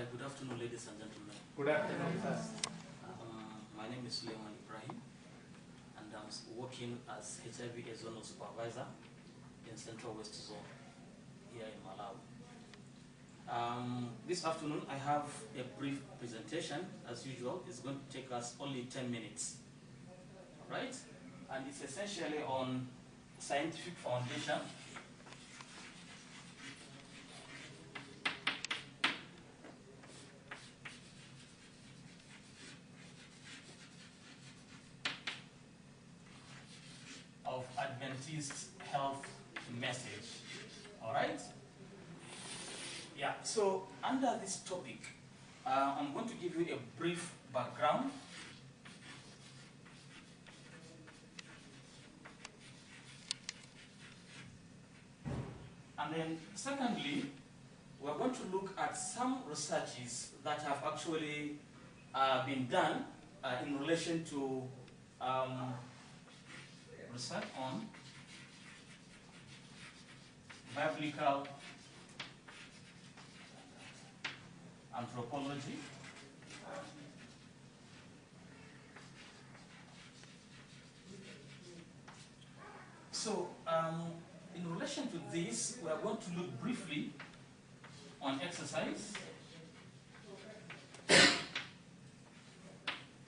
Good afternoon, ladies and gentlemen. Good afternoon, sir. My name is Suleiman, and I'm working as HIV Zonal Supervisor in Central West Zone here in Malawi. This afternoon, I have a brief presentation, as usual. It's going to take us only 10 minutes, right? And it's essentially on scientific foundation of Adventist health message. All right? Yeah, so under this topic, I'm going to give you a brief background. And then secondly, we're going to look at some researches that have actually been done in relation to research on biblical anthropology, so in relation to this, we are going to look briefly on exercise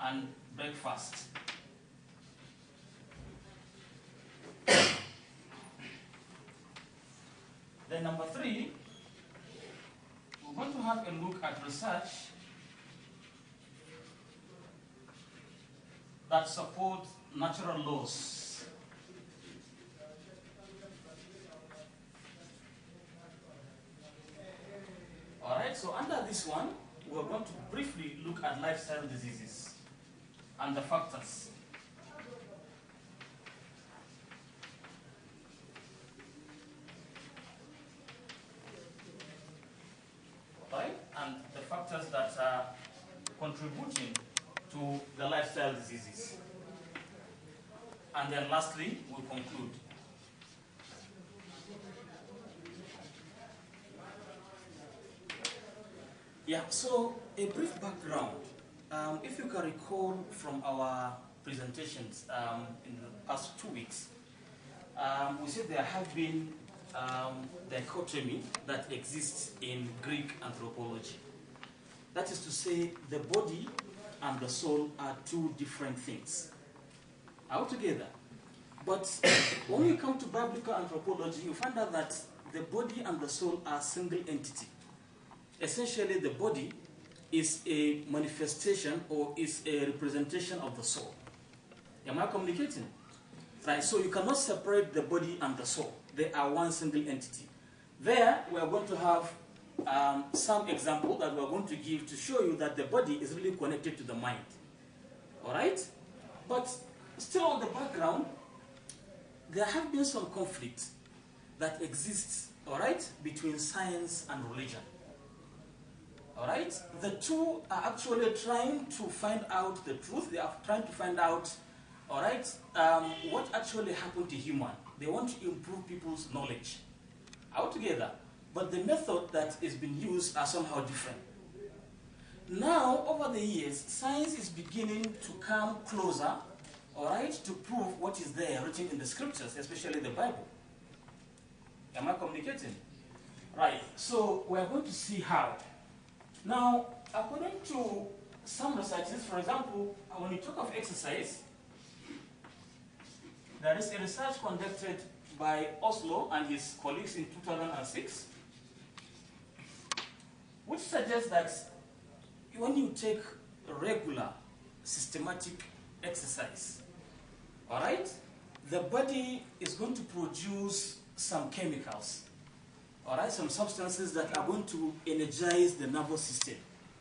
and breakfast. Then number 3, we're going to have a look at research that support natural laws. All right, so under this one, we're going to briefly look at lifestyle diseases and the factors. Right? And the factors that are contributing to the lifestyle diseases. And then lastly, we'll conclude. Yeah, so a brief background. If you can recall from our presentations in the past 2 weeks, we said there have been dichotomy that exists in Greek anthropology. That is to say, the body and the soul are two different things altogether. But when we come to biblical anthropology, you find out that the body and the soul are a single entity. Essentially, the body is a manifestation or is a representation of the soul. Am I communicating? Right, so you cannot separate the body and the soul. They are one single entity. There, we are going to have some example that we are going to give to show you that the body is really connected to the mind. All right? But still on the background, there have been some conflict that exists, all right, between science and religion. All right? The two are actually trying to find out the truth. They are trying to find out, all right, what actually happened to human. They want to improve people's knowledge altogether. But the method that is being used are somehow different. Now, over the years, science is beginning to come closer, all right, to prove what is there written in the scriptures, especially the Bible. Am I communicating? Right, so we are going to see how. Now, according to some researches, for example, when you talk of exercise, there is a research conducted by Oslo and his colleagues in 2006, which suggests that when you take regular, systematic exercise, all right, the body is going to produce some chemicals, all right, some substances that are going to energize the nervous system.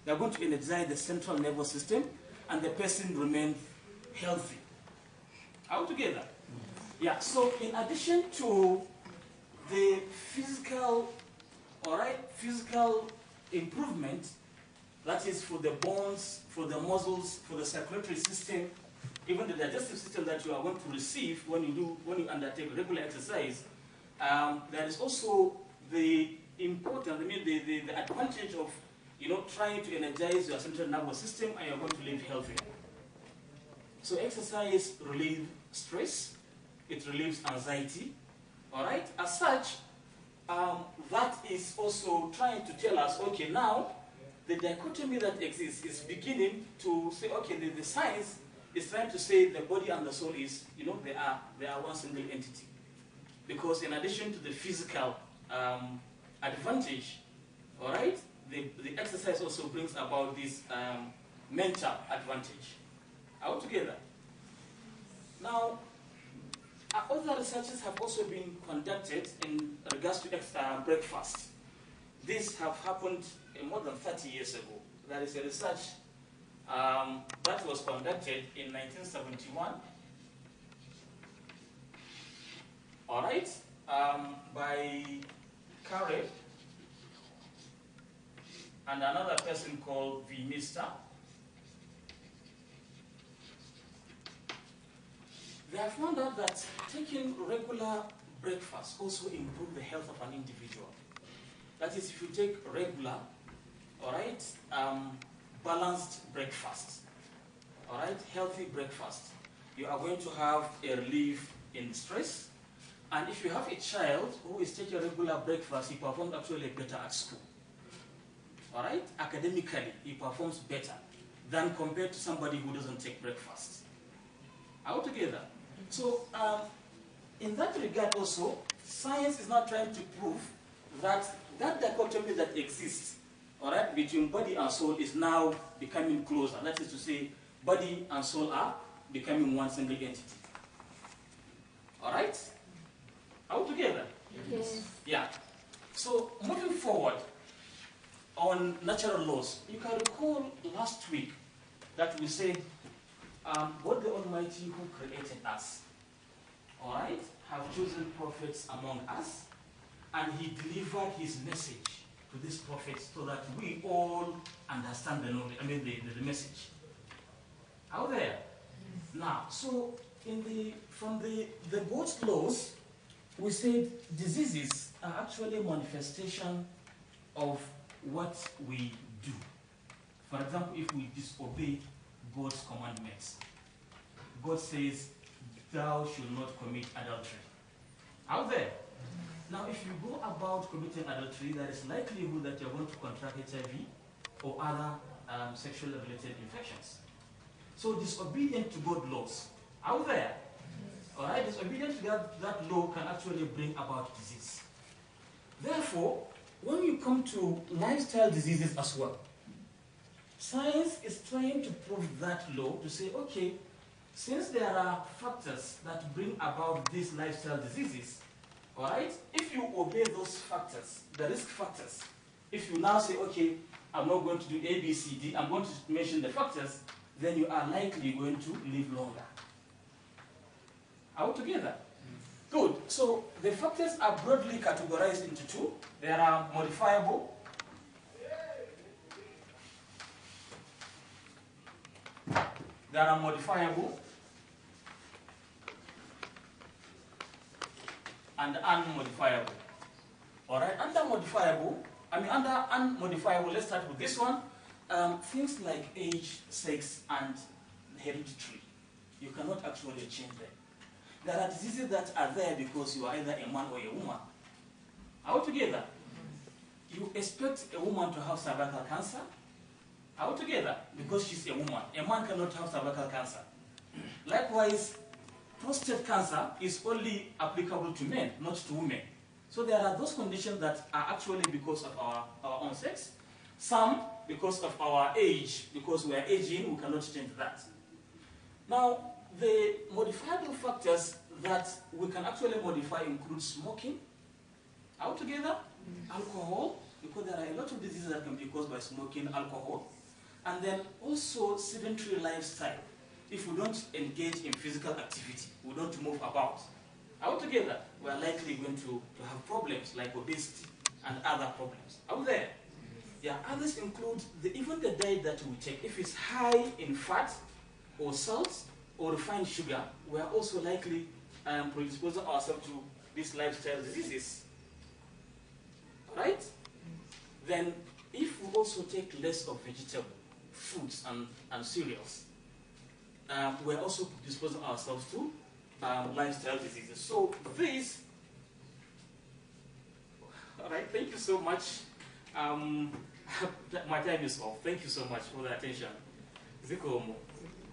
They are going to energize the central nervous system, and the person remains healthy altogether. Yeah, so in addition to the physical, all right, physical improvement, that is for the bones, for the muscles, for the circulatory system, even the digestive system that you are going to receive when you undertake regular exercise, there is also the important, the advantage of trying to energize your central nervous system, and you're going to live healthy. So exercise relieves stress, it relieves anxiety, all right? As such, that is also trying to tell us, okay, now the dichotomy that exists is beginning to say, okay, the science is trying to say the body and the soul is, they are one single entity. Because in addition to the physical advantage, all right, the exercise also brings about this mental advantage. Are we together? Now, other researches have also been conducted in regards to breakfast. This have happened more than 30 years ago. There is a research that was conducted in 1971, all right, by Carey and another person called V. Mister. They have found out that taking regular breakfast also improves the health of an individual. That is, if you take regular, all right, balanced breakfast, all right, healthy breakfast, you are going to have a relief in stress. And if you have a child who is taking regular breakfast, he performs actually better at school. All right, academically, he performs better than compared to somebody who doesn't take breakfast. Are we together? So, in that regard also, science is now trying to prove that that dichotomy that exists, all right, between body and soul is now becoming closer. That is to say, body and soul are becoming one single entity. All right? Are we together? Yes. Yeah. So, moving forward on natural laws, you can recall last week that we said God the Almighty who created us, all right, have chosen prophets among us, and he delivered his message to these prophets so that we all understand the knowledge, the message. Out there. Now, so from the God's laws, we said diseases are actually a manifestation of what we do. For example, if we disobey God's commandments, God says, thou shalt not commit adultery. Out there. Now, if you go about committing adultery, there is likelihood that you're going to contract HIV or other sexually related infections. So, disobedient to God's laws. Out there. All right, disobedience to that law can actually bring about disease. Therefore, when you come to lifestyle diseases as well, science is trying to prove that law to say, okay, since there are factors that bring about these lifestyle diseases, all right, if you obey those factors, the risk factors, if you now say, okay, I'm not going to do A, B, C, D, I'm going to mention the factors, then you are likely going to live longer. Are we together? Good. So the factors are broadly categorized into two. There are modifiable. There are modifiable and unmodifiable. All right. Under unmodifiable, let's start with this one. Things like age, sex, and hereditary. You cannot actually change them. There are diseases that are there because you are either a man or a woman. Are we together? You expect a woman to have cervical cancer. Are we together? Because she's a woman. A man cannot have cervical cancer. Likewise, prostate cancer is only applicable to men, not to women. So there are those conditions that are actually because of our own sex. Some because of our age, because we are aging, we cannot change that. Now, the modifiable factors that we can actually modify include smoking. Are we together? Alcohol, because there are a lot of diseases that can be caused by smoking, alcohol. And then also sedentary lifestyle. If we don't engage in physical activity, we don't move about. Are we together? We are likely going to have problems like obesity and other problems. Are we there? Yeah, others include even the diet that we take. If it's high in fat or salt, or refined sugar, we are also likely predisposing ourselves to these lifestyle diseases. Right? Then, if we also take less of vegetable, fruits, and cereals, we're also disposing ourselves to lifestyle diseases. So this, all right, thank you so much. My time is off. Thank you so much for the attention. Zikomo.